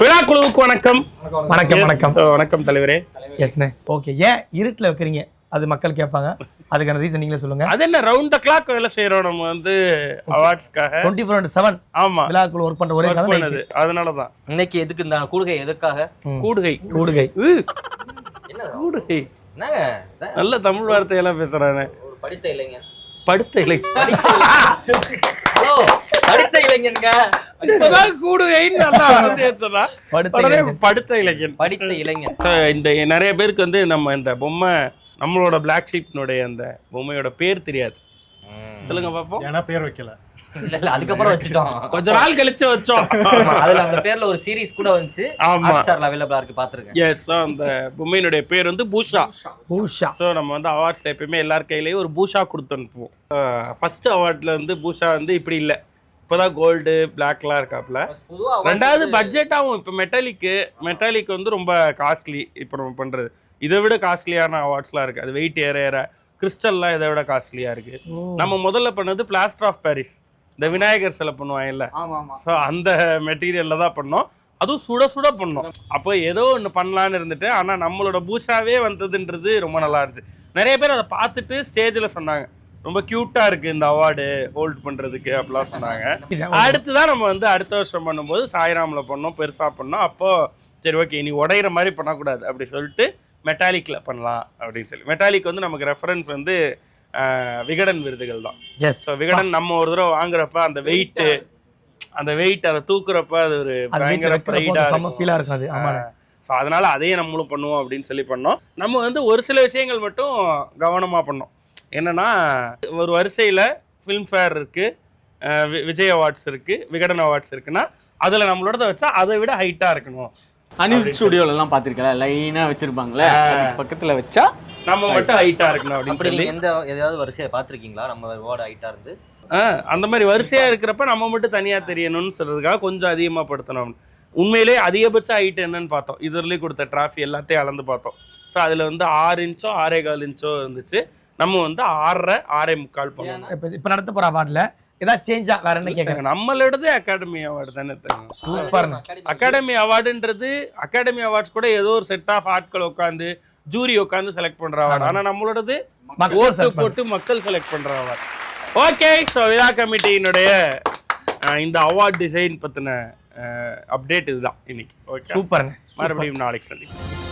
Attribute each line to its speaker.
Speaker 1: விழா குழுவுக்கு வணக்கம்.
Speaker 2: வணக்கம் வணக்கம்
Speaker 1: வணக்கம் தலைவரே.
Speaker 2: எஸ்ண்ணே. ஓகே, ஏன் இருட்டில் வைக்கிறீங்க அது மக்கள் கேட்பாங்க, அதுக்கான ரீசன் நீங்களே சொல்லுங்க.
Speaker 1: அது என்ன ரவுண்ட் த கிளாக் வேலை செய்யறோம் நம்ம வந்து அவார்ட்ஸ்க்காக
Speaker 2: 24/7
Speaker 1: ஆமா
Speaker 2: விழாக்குள்ள ஒர்க் பண்ற ஒரே
Speaker 1: பண்ணது. அதனாலதான்
Speaker 3: இன்னைக்கு எதுக்கு இந்த கூடுகை எதுக்காக?
Speaker 1: கூடுகை
Speaker 2: கூடுகை
Speaker 3: என்ன
Speaker 1: கூடுகை
Speaker 3: என்னங்க
Speaker 1: நல்ல தமிழ் வார்த்தையெல்லாம் பேசுறானே.
Speaker 3: ஒரு படித்த இளைஞன்
Speaker 1: படுத்த இலை
Speaker 3: ஹலோ படித்த இளைஞனுங்க
Speaker 1: கூடுகைன்னு நல்லா சேர்த்ததா. படுத்த இளைஞன்
Speaker 3: படித்த இளைஞன்.
Speaker 1: இந்த நிறைய பேருக்கு வந்து நம்ம இந்த பொம்மை நம்மளோட பிளாக் ஷீப்னுடைய அந்த பொம்மையோட பேர் தெரியாது. சொல்லுங்க பாப்போம்.
Speaker 4: ஏன்னா பேர் வைக்கல.
Speaker 3: இல்ல அதுக்கப்புறம் வச்சுட்டோம்,
Speaker 1: கொஞ்ச நாள் கழிச்சு வச்சோம்.
Speaker 3: அதுல அந்த பேர்ல ஒரு சீரிஸ் கூட வந்துச்சு.
Speaker 1: ஆமா,
Speaker 3: ஹாட்ஸ்டார்ல அவைலபிளா இருக்கு, பாத்துருக்கேன்.
Speaker 1: எஸ். அந்த பொம்மையினுடைய பேர் வந்து பூஷா.
Speaker 2: பூஷா.
Speaker 1: ஸோ நம்ம வந்து அவார்ட்ஸ்ல எப்பயுமே எல்லார் கையிலேயும் ஒரு பூஷா கொடுத்து அனுப்புவோம். ஃபர்ஸ்ட் அவார்ட்ல வந்து பூஷா வந்து இப்படி இல்லை, இப்போதான் கோல்டு பிளாக்லாம் இருக்காப்புல. ரெண்டாவது பட்ஜெட்டாகவும் இப்போ மெட்டாலிக் வந்து ரொம்ப காஸ்ட்லி. இப்போ நம்ம பண்றது இதை விட காஸ்ட்லியான அவார்ட்ஸ்லாம் இருக்கு. அது வெயிட் ஏற ஏற கிறிஸ்டல்லாம் இதை விட காஸ்ட்லியா இருக்கு. நம்ம முதல்ல பண்ணது பிளாஸ்டர் ஆஃப் பாரிஸ், இந்த விநாயகர் சிலை பண்ணுவாங்கல்ல, ஸோ அந்த மெட்டீரியல்ல தான் பண்ணோம். அதுவும் சுட சுட பண்ணோம். அப்போ ஏதோ ஒன்று பண்ணலான்னு இருந்துட்டு, ஆனால் நம்மளோட பூஷாவே வந்ததுன்றது ரொம்ப நல்லா இருந்துச்சு. நிறைய பேர் அதை பார்த்துட்டு ஸ்டேஜில் சொன்னாங்க ரொம்ப க்யூட்டாக இருக்குது இந்த அவார்டு ஹோல்ட் பண்ணுறதுக்கு அப்படிலாம் சொன்னாங்க. அடுத்துதான் நம்ம வந்து அடுத்த வருஷம் பண்ணும்போது சாய்ராமில் பண்ணோம், பெருசாக பண்ணோம். அப்போது சரி ஓகே இனி உடையிற மாதிரி பண்ணக்கூடாது அப்படி சொல்லிட்டு மெட்டாலிக்கில் பண்ணலாம் அப்படின்னு சொல்லி. மெட்டாலிக் வந்து நமக்கு ரெஃபரன்ஸ் வந்து விகடன் விருதுகள் தான். ஸோ விகடன் நம்ம ஒரு தடவை வாங்குறப்ப அந்த வெயிட் அதை தூக்குறப்ப அது ஒரு பயங்கர
Speaker 2: ஃபீலா இருக்காது.
Speaker 1: ஸோ அதனால அதையே நம்மளும் பண்ணுவோம் அப்படின்னு சொல்லி பண்ணோம். நம்ம வந்து ஒரு சில விஷயங்கள் மட்டும் கவனமாக பண்ணோம். என்னன்னா ஒரு வரிசையில் ஃபிலிம்ஃபேர் இருக்கு, விஜய் அவார்ட்ஸ் இருக்கு, விகடன் அவார்ட்ஸ் இருக்குன்னா அதில் நம்மளோட வச்சா அதை விட ஹைட்டாக இருக்கணும்.
Speaker 4: அனில் ஸ்டுடியோலாம் பார்த்திருக்கேன், லைனா வச்சிருப்பாங்களே, பக்கத்துல வச்சா
Speaker 1: நம்ம மட்டும் ஹைட்டா இருக்கணும் அப்படின்னு சொல்லி.
Speaker 3: எந்த ஏதாவது வரிசையை பார்த்திருக்கீங்களா நம்ம அவார்டு ஹைட்டா இருந்து?
Speaker 1: அந்த மாதிரி வரிசையா இருக்கிறப்ப நம்ம மட்டும் தனியா தெரியணும்னு சொல்றதுக்காக கொஞ்சம் அதிகமா படுத்தணும். உண்மையிலே அதிகபட்ச ஹைட் என்னன்னு பார்த்தோம். இதுலேயே கொடுத்த டிராஃபி எல்லாத்தையும் அளந்து பார்த்தோம். ஸோ அதில் வந்து 6 இன்ச்சோ 6.25 இன்ச்சோ இருந்துச்சு. நம்ம வந்து 6.5 6.25 பண்ணோம்.
Speaker 2: இப்போ நடத்த போற அவார்ட்ல ஏதாவது சேஞ்சா வேற என்ன கேட்குறாங்க?
Speaker 1: நம்மளோடது அகாடமி அவார்டு தானே. அகாடமி அவார்டுன்றது அகாடமி அவார்ட்ஸ் கூட ஏதோ ஒரு செட் ஆஃப் ஆட்கள் உட்காந்து ஜூரி உட்காந்து செலக்ட் பண்ற அவார்டு. ஆனா நம்மளோடது ஓட்டு போட்டு மக்கள் செலக்ட் பண்ற அவார்டு. ஓகே, ஸோ விழா கமிட்டியினுடைய இந்த அவார்ட் டிசைன் பத்தின அப்டேட் இதுதான் இன்னைக்கு. Okay,
Speaker 2: super.
Speaker 1: மறுபடியும் நாளைக்கு சந்திப்போம்.